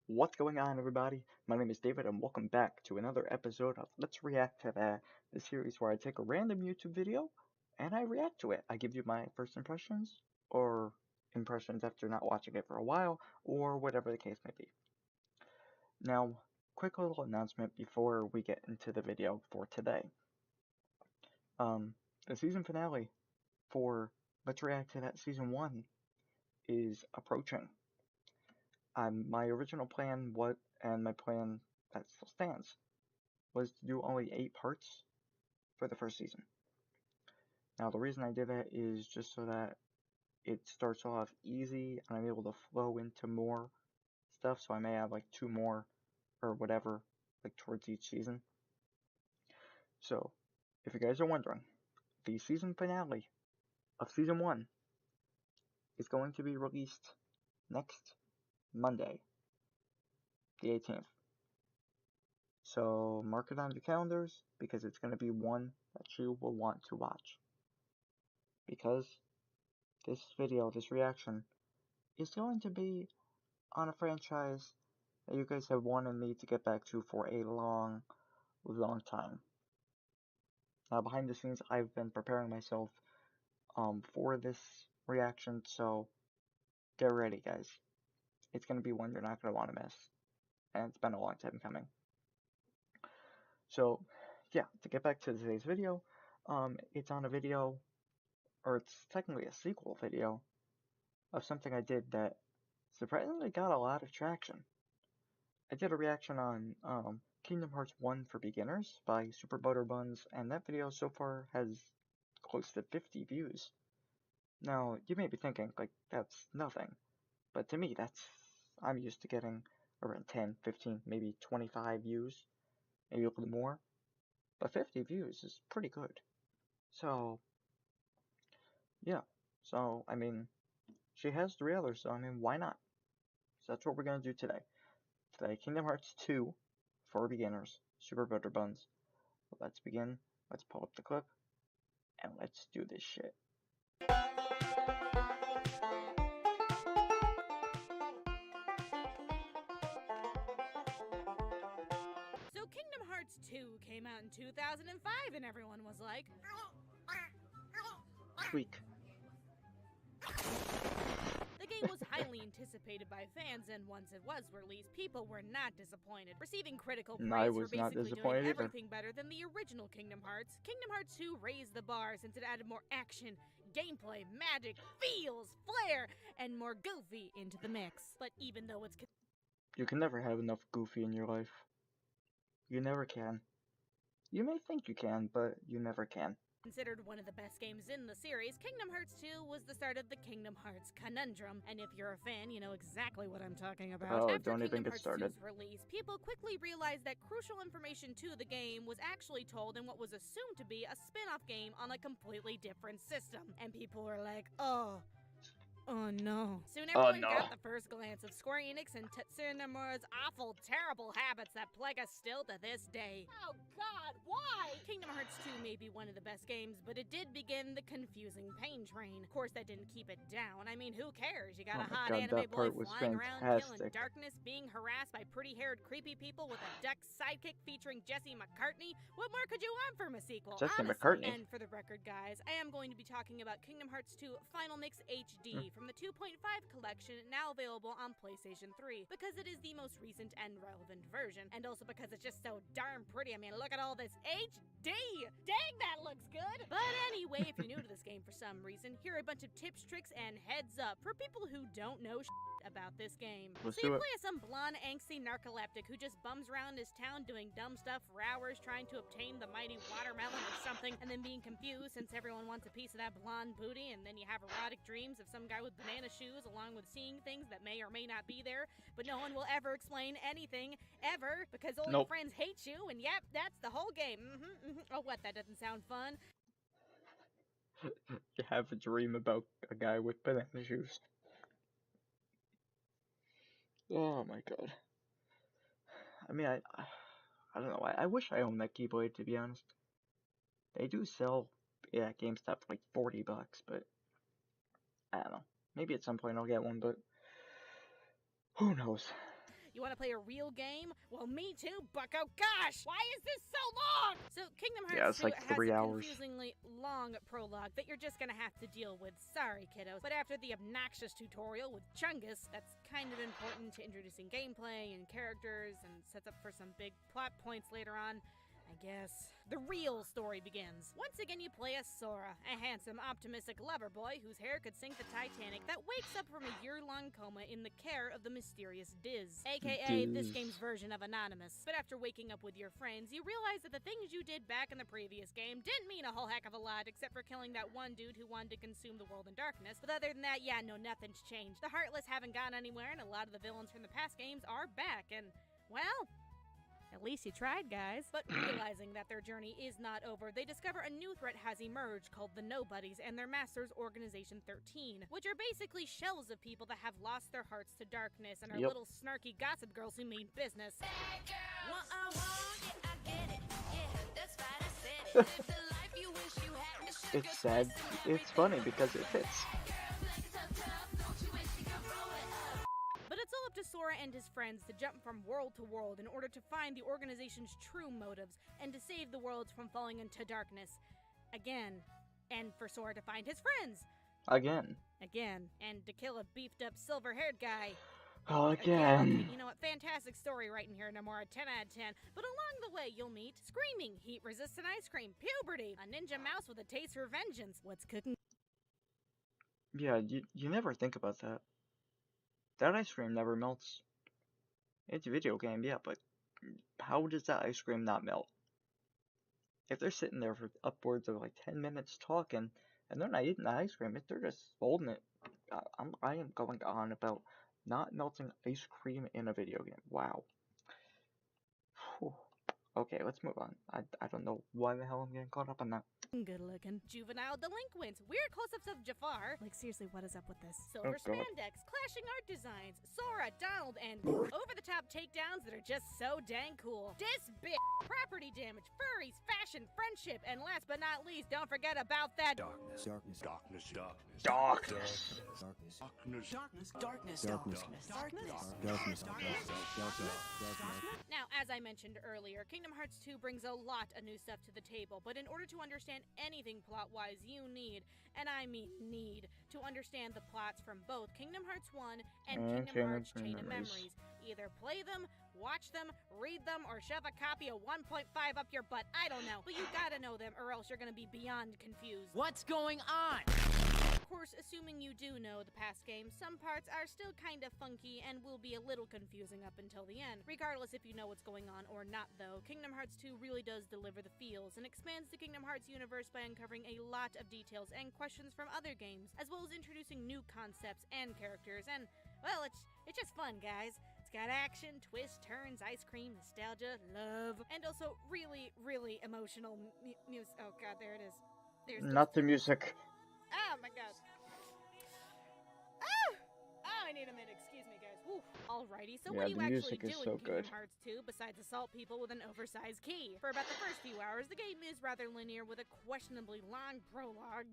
What's going on, everybody? My name is David, and welcome back to another episode of Let's React to That, the series where I take a random YouTube video and I react to it. I give you my first impressions, or impressions after not watching it for a while, or whatever the case may be. Now, quick little announcement before we get into the video for today. The season finale for Let's React to That Season 1 is approaching. My original plan, and my plan that still stands, was to do only 8 parts for the first season. Now, the reason I did that is just so that it starts off easy and I'm able to flow into more stuff, so I may have like 2 more or whatever, like towards each season. So, if you guys are wondering, the season finale of Season 1 is going to be released next Monday, the 18th. So mark it on your calendars, because it's going to be one that you will want to watch. Because this video, this reaction, is going to be on a franchise that you guys have wanted me to get back to for a long, long time. Now, behind the scenes, I've been preparing myself for this reaction, so get ready, guys. It's going to be one you're not going to want to miss, and it's been a long time coming. So, yeah, to get back to today's video, it's on a video, or it's technically a sequel video, of something I did that surprisingly got a lot of traction. I did a reaction on Kingdom Hearts 1 for Beginners by SuperButterBuns, and that video so far has close to 50 views. Now, you may be thinking, like, that's nothing, but to me, I'm used to getting around 10, 15, maybe 25 views, maybe a little more, but 50 views is pretty good. So, yeah, I mean, she has 3 others, so I mean, why not? So that's what we're going to do today. Today, Kingdom Hearts 2 for Beginners, SuperButterBuns. Let's begin, let's pull up the clip, and let's do this shit. So Kingdom Hearts 2 came out in 2005 and everyone was like, Tweak. The game was highly anticipated by fans, and once it was released, people were not disappointed, receiving critical praise I for was not basically disappointed doing either. everything better than the original Kingdom Hearts. Kingdom Hearts 2 raised the bar since it added more action, gameplay, magic, feels, flair, and more goofy into the mix. But even though it's You can never have enough goofy in your life. You never can. You may think you can, but you never can. considered one of the best games in the series, Kingdom Hearts 2 was the start of the Kingdom Hearts conundrum, and if you're a fan, you know exactly what I'm talking about. Oh, After don't even Kingdom get Hearts started. 2's release, people quickly realized that crucial information to the game was actually told in what was assumed to be a spin-off game on a completely different system. And people were like, oh no. Soon everyone got the first glance of Square Enix and Tetsuya Nomura's awful, terrible habits that plague us still to this day. Oh god, why? Kingdom Hearts 2 may be one of the best games, but it did begin the confusing pain train. Of course, that didn't keep it down. I mean, who cares? You got a hot anime boy flying around, killing darkness, being harassed by pretty-haired, creepy people with a duck sidekick featuring Jesse McCartney. What more could you want from a sequel? Jesse Honestly. McCartney. And for the record, guys, I am going to be talking about Kingdom Hearts 2 Final Mix HD from the 2.5 collection, now available on PlayStation 3, because it is the most recent and relevant version, and also because it's just so darn pretty. I mean, look at all this HD! Dang, that looks good! But anyway, if you're new to this game for some reason, here are a bunch of tips, tricks, and heads up for people who don't know about this game. Let's so you do it. play as some blonde, angsty narcoleptic who just bums around his town doing dumb stuff for hours trying to obtain the mighty watermelon or something, and then being confused since everyone wants a piece of that blonde booty, and then you have erotic dreams of some guy with banana shoes along with seeing things that may or may not be there, but no one will ever explain anything, ever, because all your friends hate you, and yep, that's the whole game. Oh, what, that doesn't sound fun? You have a dream about a guy with banana shoes. Oh my god. I mean, I don't know. I wish I owned that Keyblade, to be honest. They do sell at GameStop for like $40, but I don't know. Maybe at some point I'll get one, but who knows? You want to play a real game? Well, me too, bucko. Gosh, why is this so long? So Kingdom Hearts 2 like has 3 a hours. confusingly long prologue that you're just gonna have to deal with. Sorry, kiddos. But after the obnoxious tutorial with Chungus, that's kind of important to introducing gameplay and characters and sets up for some big plot points later on, I guess. The real story begins. Once again, you play as Sora, a handsome, optimistic lover boy whose hair could sink the Titanic that wakes up from a year-long coma in the care of the mysterious Diz, aka this game's version of Anonymous. But after waking up with your friends, you realize that the things you did back in the previous game didn't mean a whole heck of a lot, except for killing that one dude who wanted to consume the world in darkness. But other than that, yeah, no, nothing's changed. The Heartless haven't gone anywhere, and a lot of the villains from the past games are back, and, well, at least you tried, guys. But realizing that their journey is not over, they discover a new threat has emerged called the Nobodies and their masters, Organization 13, which are basically shells of people that have lost their hearts to darkness and are little snarky gossip girls who mean business. It's sad. It's funny because it fits. But it's all up to Sora and his friends to jump from world to world in order to find the organization's true motives and to save the worlds from falling into darkness. Again. And for Sora to find his friends. Again. And to kill a beefed up silver-haired guy. Again. Okay, you know what? Fantastic story right in here, Nomura. 10 out of 10. But along the way, you'll meet screaming, heat-resistant ice cream, puberty, a ninja mouse with a taste for vengeance. What's cooking? Yeah, you never think about that. That ice cream never melts. It's a video game, yeah, but how does that ice cream not melt? If they're sitting there for upwards of like 10 minutes talking, and they're not eating the ice cream, if they're just holding it, I am going on about not melting ice cream in a video game. Wow. Whew. Okay, let's move on. I don't know why the hell I'm getting caught up on that. Good looking. Juvenile delinquents. Weird close-ups of Jafar. Like, seriously, what is up with this? Silver spandex. Clashing art designs. Sora, Donald, and over-the-top takedowns that are just so dang cool. Disbit. Property damage. Furries. Fashion. Friendship. And last but not least, don't forget about that Darkness. Now, as I mentioned earlier, Kingdom Hearts 2 brings a lot of new stuff to the table, but in order to understand anything plot-wise, you need, and I mean need, to understand the plots from both Kingdom Hearts 1 and Kingdom Hearts Chain of Memories. Either play them, watch them, read them, or shove a copy of 1.5 up your butt. I don't know, but you gotta know them or else you're gonna be beyond confused. What's going on? Of course, assuming you do know the past game, some parts are still kind of funky and will be a little confusing up until the end. Regardless if you know what's going on or not though, Kingdom Hearts 2 really does deliver the feels and expands the Kingdom Hearts universe by uncovering a lot of details and questions from other games, as well as introducing new concepts and characters, and, well, it's just fun, guys. It's got action, twists, turns, ice cream, nostalgia, love, and also really, really emotional music. Oh god, there it is. Not the music. Oh my god. Oh, I need a minute. Excuse me, guys. Woo. Alrighty, so what do you actually do in Kingdom Hearts 2 besides assault people with an oversized key? For about the first few hours, the game is rather linear with a questionably long prologue.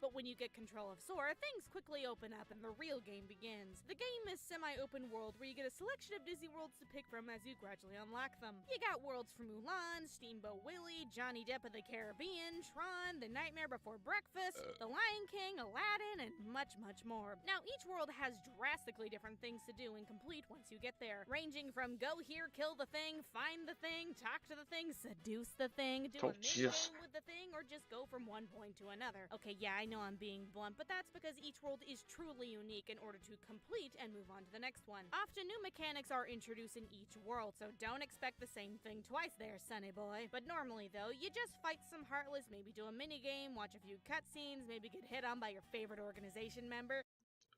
But when you get control of Sora, things quickly open up and the real game begins. The game is semi-open world where you get a selection of Disney worlds to pick from as you gradually unlock them. You got worlds from Mulan, Steamboat Willie, Johnny Depp of the Caribbean, Tron, The Nightmare Before Breakfast, The Lion King, Aladdin, and much, much more. Now, each world has drastically different things to do and complete once you get there, ranging from go here, kill the thing, find the thing, talk to the thing, seduce the thing, do a mini-game with the thing, or just go from one point to another. Okay, yeah, I know I'm being blunt, but that's because each world is truly unique in order to complete and move on to the next one. Often new mechanics are introduced in each world, so don't expect the same thing twice there, sonny boy. But normally though, you just fight some Heartless, maybe do a mini-game, watch a few cutscenes, maybe get hit on by your favorite organization member.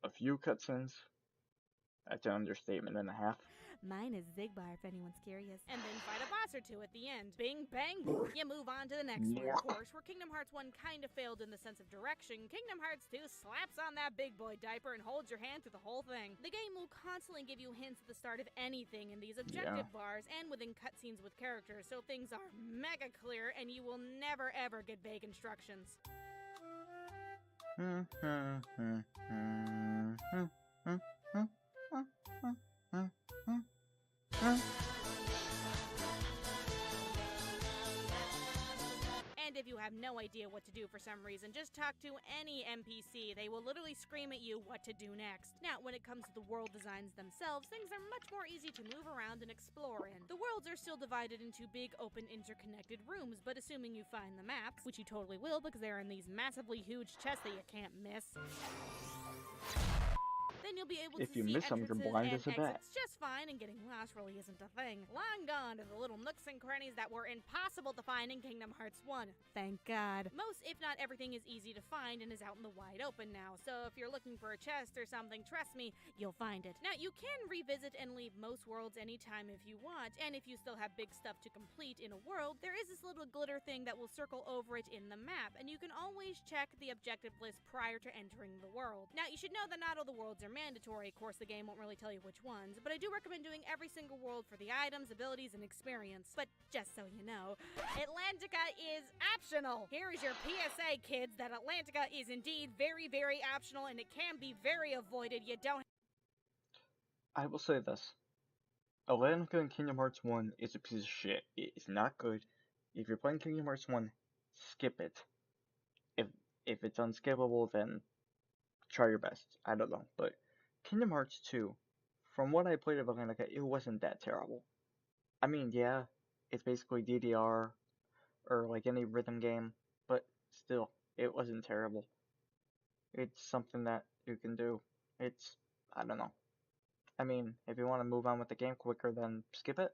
A few cutscenes? That's an understatement and a half. Mine is Zigbar, if anyone's curious. And then fight a boss or two at the end. Bing, bang, you move on to the next one. Of course, where Kingdom Hearts 1 kind of failed in the sense of direction, Kingdom Hearts 2 slaps on that big boy diaper and holds your hand through the whole thing. The game will constantly give you hints at the start of anything in these objective bars and within cutscenes with characters, so things are mega clear and you will never ever get vague instructions. And if you have no idea what to do for some reason, just talk to any NPC. They will literally scream at you what to do next. Now, when it comes to the world designs themselves, things are much more easy to move around and explore in. The worlds are still divided into big, open, interconnected rooms, but assuming you find the maps, which you totally will because they're in these massively huge chests that you can't miss, then you'll be able to If you see miss them, you're entrances blind and as a bat. exits just fine, and getting lost really isn't a thing. Long gone are the little nooks and crannies that were impossible to find in Kingdom Hearts 1. Thank God. Most, if not everything, is easy to find and is out in the wide open now, so if you're looking for a chest or something, trust me, you'll find it. Now, you can revisit and leave most worlds anytime if you want, and if you still have big stuff to complete in a world, there is this little glitter thing that will circle over it in the map, and you can always check the objective list prior to entering the world. Now, you should know that not all the worlds are mandatory. Of course, the game won't really tell you which ones, but I do recommend doing every single world for the items, abilities, and experience. But just so you know, Atlantica is optional. Here is your PSA, kids, that Atlantica is indeed very, very optional, and it can be very avoided. You don't. I will say this. Atlantica in Kingdom Hearts 1 is a piece of shit. It is not good. If you're playing Kingdom Hearts 1, skip it. If it's unskippable, then try your best. I don't know, but Kingdom Hearts 2, from what I played of Atlantica, it wasn't that terrible. I mean, yeah, it's basically DDR, or like any rhythm game, but still, it wasn't terrible. It's something that you can do. I don't know. I mean, if you want to move on with the game quicker, then skip it.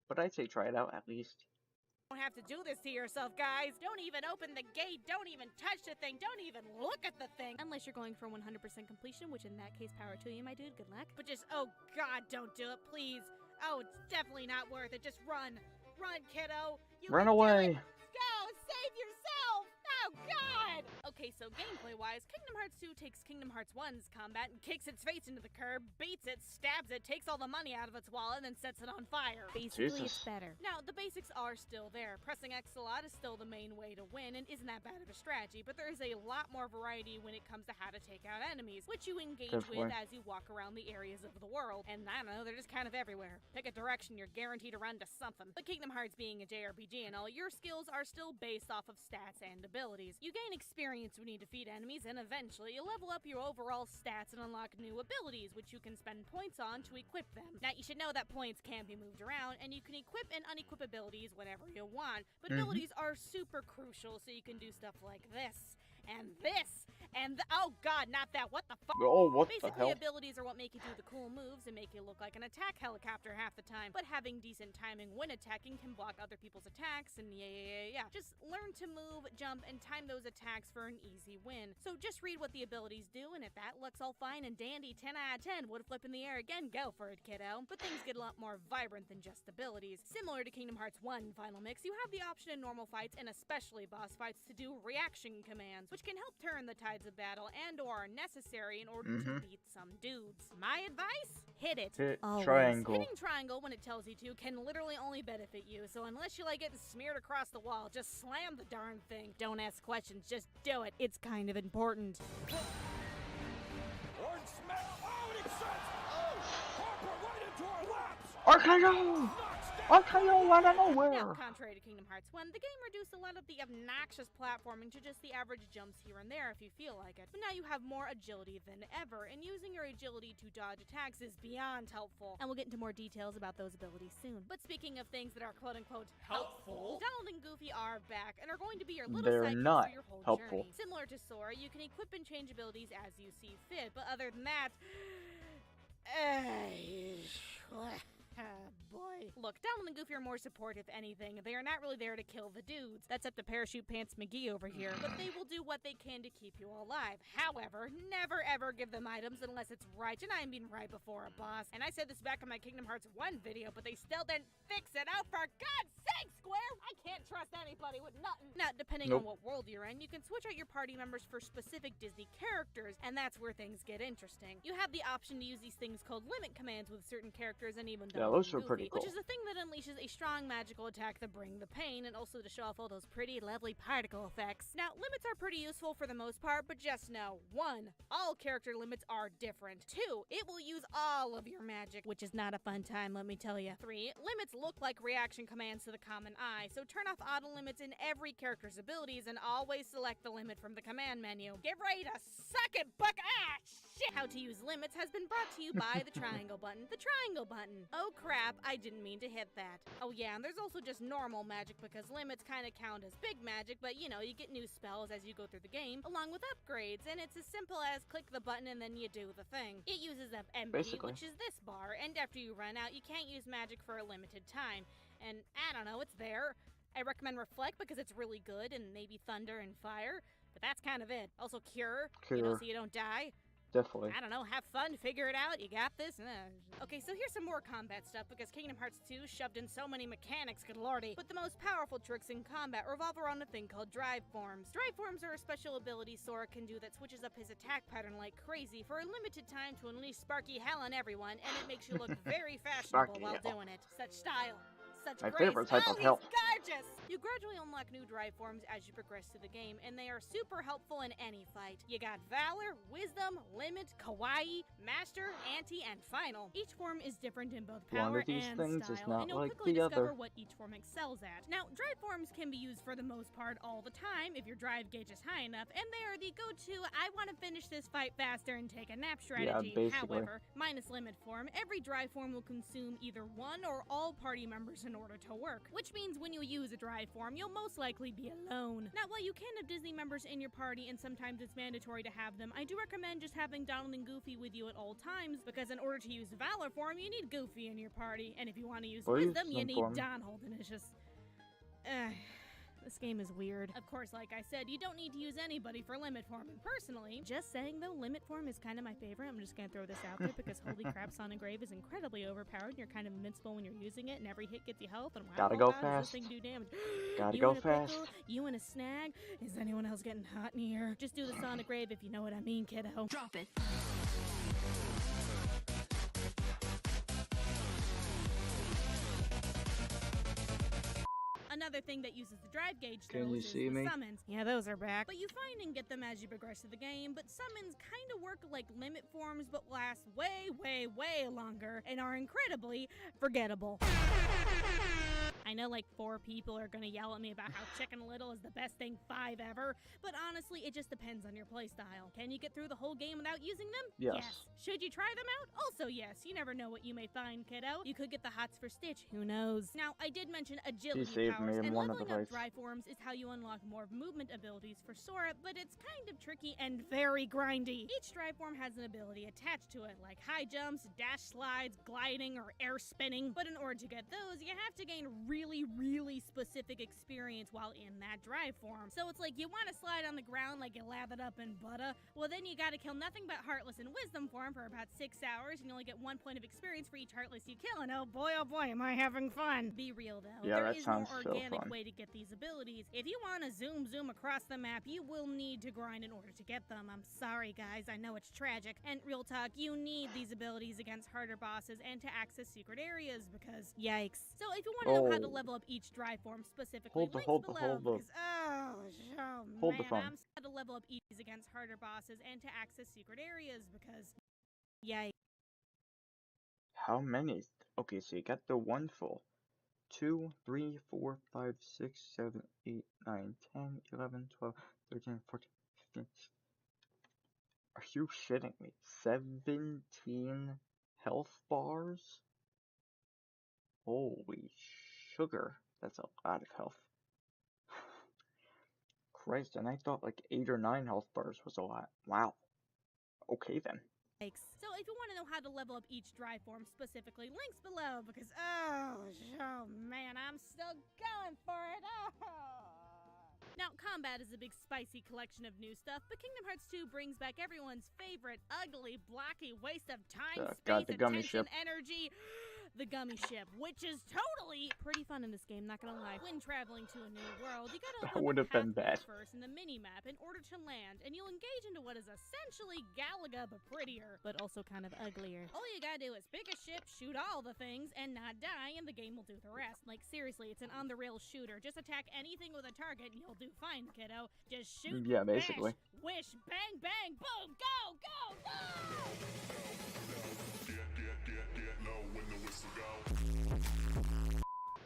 But I'd say try it out at least. Don't have to do this to yourself, guys. Don't even open the gate. Don't even touch the thing. Don't even look at the thing. Unless you're going for 100% completion, which in that case, power to you, my dude. Good luck. But just, oh God, don't do it, please. Oh, it's definitely not worth it. Just run. Run, kiddo. Run away. Go, save yourself. Oh, God. Okay, so gameplay-wise, Kingdom Hearts 2 takes Kingdom Hearts 1's combat and kicks its face into the curb, beats it, stabs it, takes all the money out of its wallet, and then sets it on fire. Basically, it's better. Now, the basics are still there. Pressing X a lot is still the main way to win, and isn't that bad of a strategy, but there is a lot more variety when it comes to how to take out enemies, which you engage with as you walk around the areas of the world. And I don't know, they're just kind of everywhere. Pick a direction, you're guaranteed to run to something. But Kingdom Hearts being a JRPG and all, your skills are still based off of stats and abilities. You gain experience when you defeat enemies, and eventually you level up your overall stats and unlock new abilities, which you can spend points on to equip them. Now, you should know that points can be moved around, and you can equip and unequip abilities whenever you want, but abilities are super crucial, so you can do stuff like this, and this, and oh God, not that, what the fuck? Oh, what Basically, the hell? abilities are what make you do the cool moves and make you look like an attack helicopter half the time, but having decent timing when attacking can block other people's attacks, and yeah. Just learn to move, jump, and time those attacks for an easy win. So just read what the abilities do, and if that looks all fine and dandy, 10 out of 10, would flip in the air again, go for it, kiddo. But things get a lot more vibrant than just abilities. Similar to Kingdom Hearts 1 Final Mix, you have the option in normal fights, and especially boss fights, to do reaction commands, which can help turn the tides of battle and or are necessary in order to beat some dudes. My advice? Hit it. Hit always. triangle. Hitting triangle when it tells you to can literally only benefit you, so unless you like getting smeared across the wall, just slam the darn thing. Don't ask questions, just do it. It's kind of important. Orange smell! Oh, it exists! Oh! Harper right into our laps! Archaeo! Archaeo out of nowhere! Now, contrary to Kingdom Hearts 1, the game reduced a lot of the obnoxious platforming to just the average jumps here and there if you feel like it. But now you have more agility than ever, and using your agility to dodge attacks is beyond helpful. And we'll get into more details about those abilities soon. But speaking of things that are quote-unquote helpful, Donald and Goofy are back and are going to be your little They're sidekicks not for your whole helpful. journey. Similar to Sora, you can equip and change abilities as you see fit, but other than that... boy. Look, Donald and Goofy are more support, if anything. They are not really there to kill the dudes. That's up to Parachute Pants McGee over here. But they will do what they can to keep you alive. However, never ever give them items unless it's right, and I mean right before a boss. And I said this back in my Kingdom Hearts 1 video, but they still didn't fix it out, for God's sake, Square! I can't trust anybody with nothing. Now, depending on what world you're in, you can switch out your party members for specific Disney characters, and that's where things get interesting. You have the option to use these things called limit commands with certain characters, and even Yeah, those are pretty cool. Which is a thing thing that unleashes a strong magical attack that bring the pain, and also to show off all those pretty, lovely particle effects. Now, limits are pretty useful for the most part, but just know, 1. All character limits are different. 2. It will use all of your magic, which is not a fun time, let me tell you. 3. Limits look like reaction commands to the common eye, so turn off auto limits in every character's abilities and always select the limit from the command menu. Get ready to suck it, buck. Shit! How to use limits has been brought to you by the triangle button. The triangle button. Oh crap, I didn't mean to hit that. Oh yeah, and there's also just normal magic because limits kind of count as big magic, but you know, you get new spells as you go through the game, along with upgrades, and it's as simple as click the button and then you do the thing. It uses up MP, which is this bar, and after you run out, you can't use magic for a limited time. And I don't know, it's there. I recommend Reflect because it's really good, and maybe Thunder and Fire, but that's kind of it. Also Cure, you know, so you don't die. Definitely. I don't know, have fun, figure it out, you got this. Okay, so here's some more combat stuff, because Kingdom Hearts 2 shoved in so many mechanics, good lordy. But the most powerful tricks in combat revolve around a thing called Drive Forms. Drive Forms are a special ability Sora can do that switches up his attack pattern like crazy for a limited time to unleash Sparky hell on everyone, and it makes you look very fashionable while doing it. Such style. Such my grace. favorite type of He's help. gorgeous! You gradually unlock new drive forms as you progress through the game, and they are super helpful in any fight. You got Valor, Wisdom, Limit, Kawaii, Master, Anti, and Final. Each form is different in both power and style, and you'll quickly discover what each form excels at. Now, drive forms can be used for the most part all the time if your drive gauge is high enough, and they are the go-to, I want to finish this fight faster and take a nap strategy. Yeah, basically. However, minus Limit form, every drive form will consume either one or all party members in order to work, which means when you use a drive form, you'll most likely be alone. Now, while you can have Disney members in your party and sometimes it's mandatory to have them, I do recommend just having Donald and Goofy with you at all times, because in order to use Valor form, you need Goofy in your party, and if you want to use Wisdom, you need Donald, and it's just... This game is weird. Of course, like I said, you don't need to use anybody for limit form, and personally, just saying though, limit form is kind of my favorite. I'm just gonna throw this out there because holy crap, Sonic Grave is incredibly overpowered, and you're kind of invincible when you're using it, and every hit gets you health, and wow, gotta go fast. This thing do damage. Gotta you go in a fast. Pickle, you in a snag? Is anyone else getting hot in here? Just do the Sonic Grave if you know what I mean, kiddo. Drop it. Another thing that uses the drive gauge Can though you is see the me? summons. Yeah, those are back. But you find and get them as you progress through the game, but summons kind of work like limit forms but last way, way, way longer and are incredibly forgettable. I know like 4 people are gonna yell at me about how Chicken Little is the best thing 5 ever, but honestly, it just depends on your playstyle. Can you get through the whole game without using them? Yes. Should you try them out? Also yes. You never know what you may find, kiddo. You could get the hots for Stitch, who knows? Now, I did mention agility powers, and leveling up drive forms is how you unlock more movement abilities for Sora, but it's kind of tricky and very grindy. Each drive form has an ability attached to it, like high jumps, dash slides, gliding, or air spinning, but in order to get those, you have to gain really, really specific experience while in that drive form. So it's like you want to slide on the ground like you lathered up in butter, well then you gotta kill nothing but Heartless and Wisdom form for about 6 hours, and you only get 1 point of experience for each Heartless you kill, and oh boy, am I having fun. Be real though, yeah, there that is no sounds so organic fun. way to get these abilities. If you want to zoom across the map, you will need to grind in order to get them. I'm sorry guys, I know it's tragic. And real talk, you need these abilities against harder bosses and to access secret areas because yikes. So if you want to know how to level up each drive form specifically, hold the phone. I'm sad to level up each against harder bosses and to access secret areas because yikes. How many? Okay, so you got the one full. 2, 3, 4, 5, 6, 7, 8, 9, 10, 11, 12, 13, 14, 15. Are you shitting me? 17 health bars? Holy sugar. That's a lot of health. Christ, and I thought like 8 or 9 health bars was a lot. Wow. Okay then. So if you want to know how to level up each drive form specifically, links below because oh man, I'm still going for it. Now, combat is a big spicy collection of new stuff, but Kingdom Hearts 2 brings back everyone's favorite ugly, blocky waste of time, space, the gummy attention, ship. energy. the gummy ship, which is totally pretty fun in this game, not gonna lie. When traveling to a new world, you gotta That open would up have been pathways bad. first in the mini-map in order to land, and you'll engage into what is essentially Galaga, but prettier, but also kind of uglier. All you gotta do is pick a ship, shoot all the things, and not die, and the game will do the rest. Like, seriously, it's an on-the-rails shooter. Just attack anything with a target, and you'll do fine, kiddo. Just shoot, Yeah, basically. bash, wish, bang, bang, boom, go, go, go!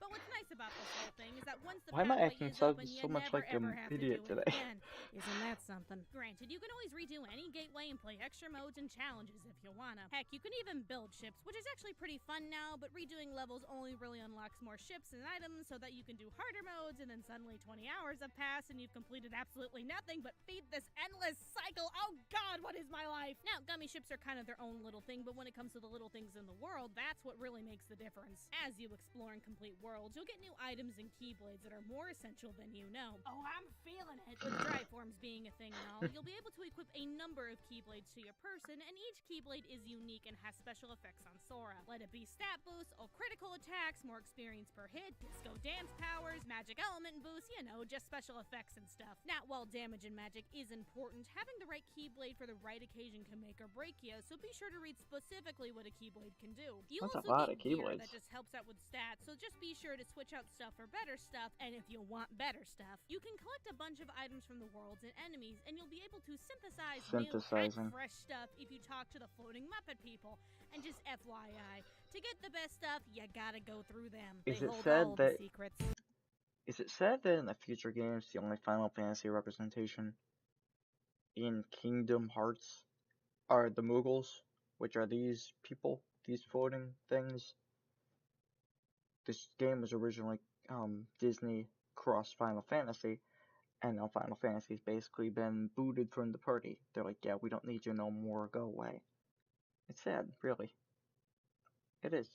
But what's nice about this whole thing is that once the Why am I pathway acting is so open, you much never like ever an have to idiot do it today? again. Isn't that something? Granted, you can always redo any gateway and play extra modes and challenges if you wanna. Heck, you can even build ships, which is actually pretty fun now, but redoing levels only really unlocks more ships and items so that you can do harder modes, and then suddenly 20 hours have passed and you've completed absolutely nothing but feed this endless cycle. Oh god, what is my life? Now, gummy ships are kind of their own little thing, but when it comes to the little things in the world, that's what really makes the difference. As you explore and complete worlds, you'll get new items and keyblades that are more essential than you know. Oh, I'm feeling it! With dry forms being a thing and all, you'll be able to equip a number of keyblades to your person, and each keyblade is unique and has special effects on Sora. Let it be stat boosts, or critical attacks, more experience per hit, disco dance powers, magic element boosts, you know, just special effects and stuff. Now, while damage and magic is important, having the right keyblade for the right occasion can make or break you, so be sure to read specifically what a keyblade can do. You That's a also lot get of gear keyblades. that just helps out with stats, so just be sure to switch out stuff for better stuff, and if you want better stuff, you can collect a bunch of items from the worlds and enemies, and you'll be able to synthesize new Synthesizing. and fresh stuff if you talk to the floating Muppet people. And just FYI, to get the best stuff, you gotta go through them. Is They it hold said all that- the secrets. Is it said that in the future games, the only Final Fantasy representation in Kingdom Hearts are the Moogles, which are these people, these floating things? This game was originally Disney cross Final Fantasy, and now Final Fantasy's basically been booted from the party. They're like, yeah, we don't need you no more, go away. It's sad, really. It is.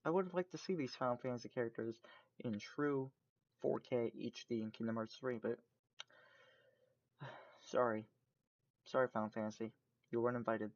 I would have liked to see these Final Fantasy characters in true 4K HD in Kingdom Hearts 3, but sorry. Sorry, Final Fantasy. You weren't invited.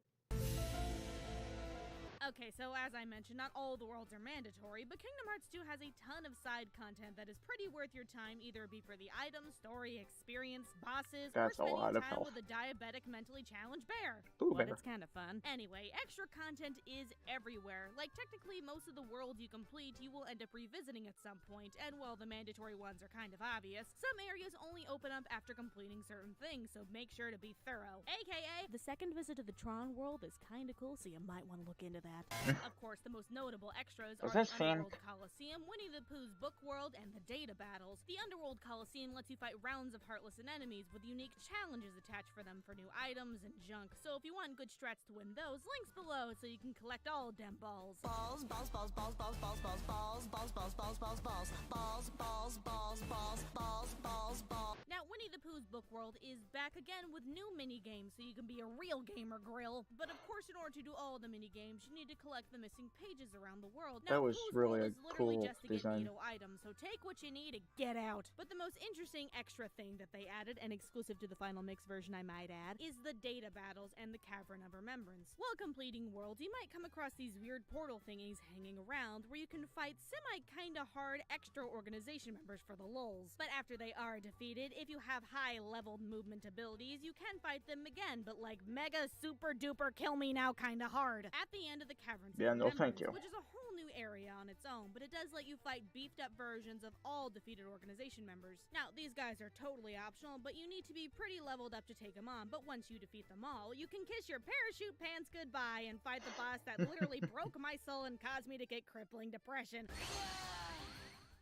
Okay, so as I mentioned, not all the worlds are mandatory, but Kingdom Hearts 2 has a ton of side content that is pretty worth your time, either it be for the items, story, experience, bosses, That's a or spending lot of time health. with a diabetic, mentally challenged bear. Boo But Bear. it's kind of fun. Anyway, extra content is everywhere. Like, technically, most of the worlds you complete, you will end up revisiting at some point, and while the mandatory ones are kind of obvious, some areas only open up after completing certain things, so make sure to be thorough. AKA, the second visit to the Tron world is kinda cool, so you might want to look into that. Of course, the most notable extras are Was the that Sam? Underworld Coliseum, Winnie the Pooh's Book World, and the data battles. The Underworld Coliseum lets you fight rounds of heartless and enemies with unique challenges attached for them for new items and junk. So if you want good strats to win those, links below so you can collect all dem balls. Balls, balls, balls, balls, balls, balls, balls, balls, balls, balls, balls, balls, balls, balls, balls, balls, balls, balls, balls, balls. Now, Winnie the Pooh's Book World is back again with new mini-games so you can be a real gamer grill. But of course, in order to do all the mini-games, you need to collect the missing pages around the world. Now, That was Pooh's really World a is literally cool just to get design. neato items, so take what you need and get out. But the most interesting extra thing that they added, and exclusive to the Final Mix version I might add, is the data battles and the Cavern of Remembrance. While completing worlds, you might come across these weird portal thingies hanging around where you can fight semi-kinda hard extra organization members for the lulz. But after they are defeated, if you have high-leveled movement abilities, you can fight them again, but like mega super duper kill me now kinda hard. At the end of the Caverns Yeah, of no thank Remembrance, you. which is a whole new area on its own, but it does let you fight beefed up versions of all defeated organization members. Now, these guys are totally optional, but you need to be pretty leveled up to take them on, but once you defeat them all, you can kiss your parachute pants goodbye and fight the boss that literally broke my soul and caused me to get crippling depression.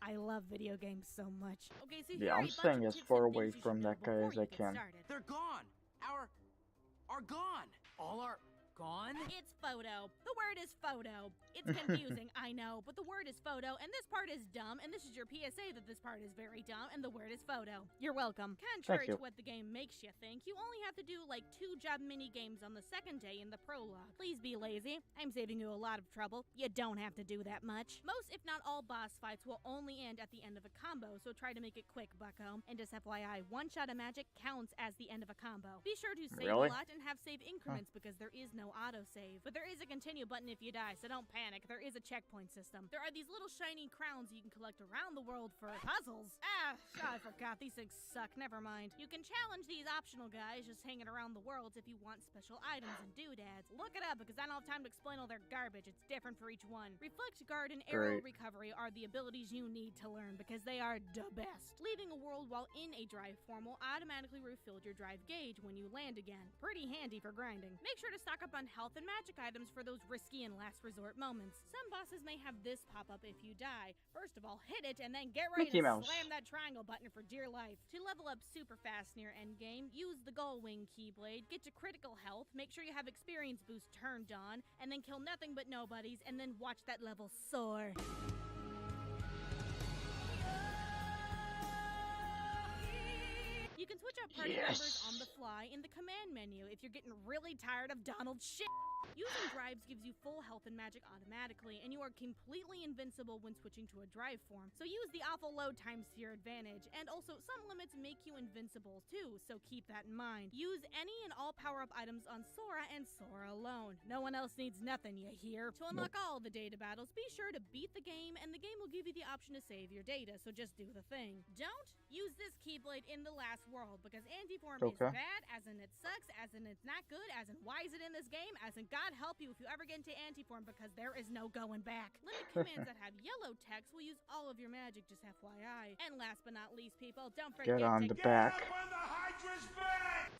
I love video games so much. Okay, so here Yeah, are I'm a bunch staying of as tips far and away things you from should know that guy before as you I get can. started. They're gone. Are gone. All are gone? It's photo. The word is photo. It's confusing, I know, but the word is photo, and this part is dumb, and this is your PSA that this part is very dumb, and the word is photo. You're welcome. Contrary you. to what the game makes you think, you only have to do like 2 job mini games on the second day in the prologue. Please be lazy. I'm saving you a lot of trouble. You don't have to do that much. Most, if not all, boss fights will only end at the end of a combo, so try to make it quick, bucko. And just FYI, one shot of magic counts as the end of a combo. Be sure to save Really? a lot and have save increments because there is no no autosave. But there is a continue button if you die, so don't panic. There is a checkpoint system. There are these little shiny crowns you can collect around the world for puzzles. I forgot. These things suck. Never mind. You can challenge these optional guys just hanging around the worlds if you want special items and doodads. Look it up because I don't have time to explain all their garbage. It's different for each one. Reflect Guard and Arrow Recovery are the abilities you need to learn because they are the best. Leaving a world while in a drive form will automatically refill your drive gauge when you land again. Pretty handy for grinding. Make sure to stock up on health and magic items for those risky and last resort moments. Some bosses may have this pop up if you die. First of all, hit it and then get ready Mickey to Mouse. slam that triangle button for dear life. To level up super fast near endgame, use the Gull Wing Keyblade, get to critical health, make sure you have experience boost turned on, and then kill nothing but nobodies, and then watch that level soar. You can switch out party members on the fly in the command menu if you're getting really tired of Donald's shit. Using drives gives you full health and magic automatically, and you are completely invincible when switching to a drive form. So use the awful load times to your advantage, and also some limits make you invincible too, so keep that in mind. Use any and all power-up items on Sora and Sora alone. No one else needs nothing, you hear? To unlock all the data battles, be sure to beat the game, and the game will give you the option to save your data, so just do the thing. Don't use this Keyblade in the last world, because anti-form is bad, as in it sucks, as in it's not good, as in why is it in this game, as in God help you if you ever get into anti-form, because there is no going back. Limit commands that have yellow text will use all of your magic, just FYI. And last but not least, people, don't forget Get on to the back.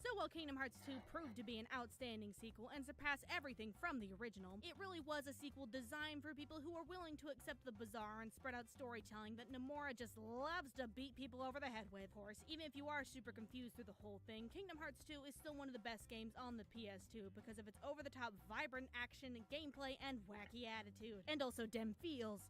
So while Kingdom Hearts 2 proved to be an outstanding sequel and surpassed everything from the original, it really was a sequel designed for people who are willing to accept the bizarre and spread out storytelling that Nomura just loves to beat people over the head with. Of course, even if you are super confused through the whole thing, Kingdom Hearts 2 is still one of the best games on the PS2 because of its over-the-top vibrant action, gameplay, and wacky attitude. And also dem feels.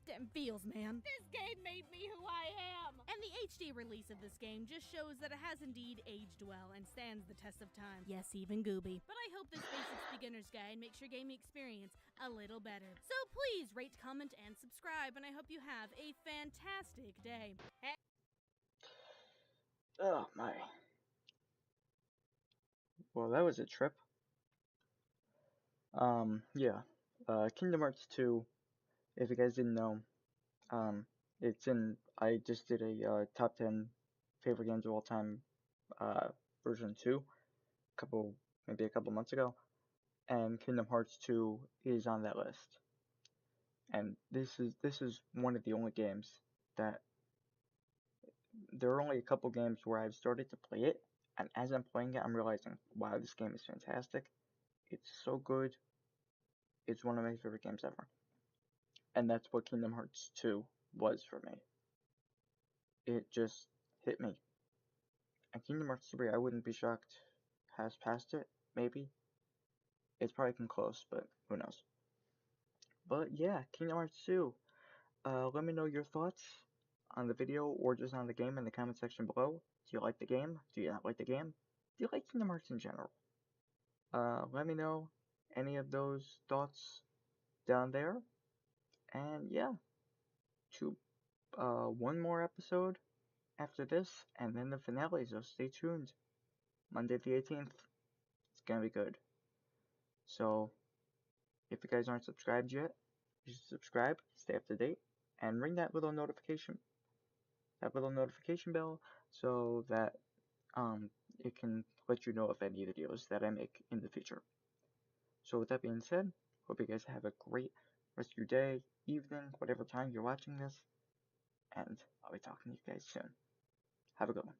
Dem feels, man. This game made me who I am! And the HD release of this game just shows that it has indeed aged well and stands the test of time. Yes, even Gooby. But I hope this Basics Beginner's Guide makes your gaming experience a little better. So please rate, comment, and subscribe, and I hope you have a fantastic day. Hey. Oh my. Well, that was a trip. Yeah. Kingdom Hearts 2, if you guys didn't know, it's in, I just did a top 10 favorite games of all time version 2 maybe a couple months ago, and Kingdom Hearts 2 is on that list. And this is one of the only games that, there are only a couple games where I've started to play it, and as I'm playing it, I'm realizing, wow, this game is fantastic. It's so good. It's one of my favorite games ever. And that's what Kingdom Hearts 2 was for me. It just hit me. And Kingdom Hearts 3, I wouldn't be shocked, has passed it, maybe. It's probably come close, but who knows. But yeah, Kingdom Hearts 2. Let me know your thoughts on the video or just on the game in the comment section below. Do you like the game? Do you not like the game? Do you like Kingdom Hearts in general? Let me know any of those thoughts down there. And yeah, one more episode after this, and then the finale, so stay tuned. Monday the 18th. It's gonna be good. So, if you guys aren't subscribed yet, you should subscribe, stay up to date, and ring that little notification bell, so that it can let you know of any videos that I make in the future. So with that being said, hope you guys have a great rest of your day, evening, whatever time you're watching this, and I'll be talking to you guys soon. Have a good one.